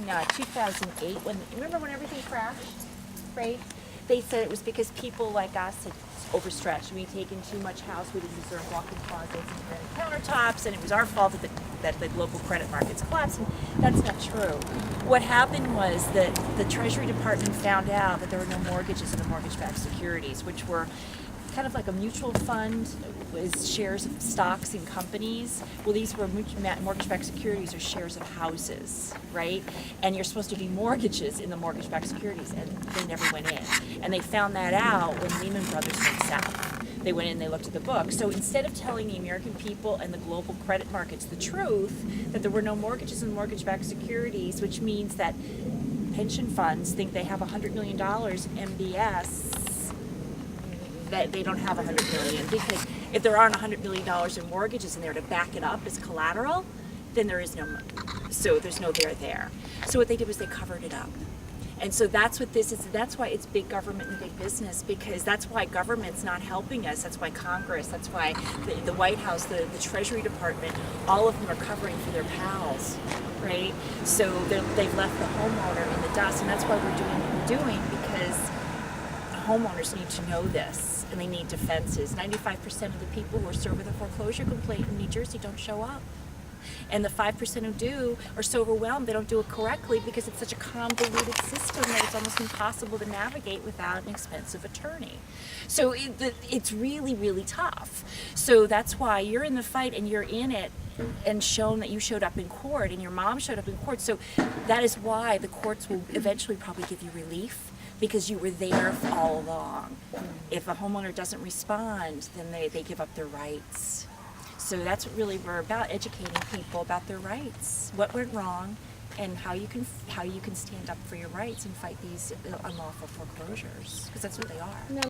2008, remember when everything crashed, right? They said it was because people like us had overstretched. We'd taken too much house, we didn't deserve walk-in closets and granite countertops, and it was our fault that the local credit markets collapsed. And that's not true. What happened was that the Treasury Department found out that there were no mortgages in the mortgage-backed securities, which were kind of like a mutual fund with shares of stocks in companies. Well, these were mortgage-backed securities or shares of houses, right? And you're supposed to be mortgages in the mortgage-backed securities, and they never went in. And they found that out when Lehman Brothers went south. They went in, they looked at the book. So instead of telling the American people and the global credit markets the truth, that there were no mortgages in mortgage-backed securities, which means that pension funds think they have $100 million MBS, that they don't have $100 million, because if there aren't $100 million in mortgages in there to back it up as collateral, then there is no money. So there's no there. So what they did was they covered it up. And so that's what this is. That's why it's big government and big business, because that's why government's not helping us. That's why Congress, that's why the White House, the Treasury Department, all of them are covering for their pals, right? So they've left the homeowner in the dust, and that's why we're doing what we're doing, because homeowners need to know this, and they need defenses. 95% of the people who are served with a foreclosure complaint in New Jersey don't show up. And the 5% who do are so overwhelmed they don't do it correctly because it's such a convoluted system that it's almost impossible to navigate without an expensive attorney. So it's really, really tough. So that's why you're in the fight and you're in it, and shown that you showed up in court and your mom showed up in court. So that is why the courts will eventually probably give you relief, because you were there all along. If a homeowner doesn't respond, then they give up their rights. So that's what really we're about, educating people about their rights, what went wrong, and how you can stand up for your rights and fight these unlawful foreclosures, because that's what they are.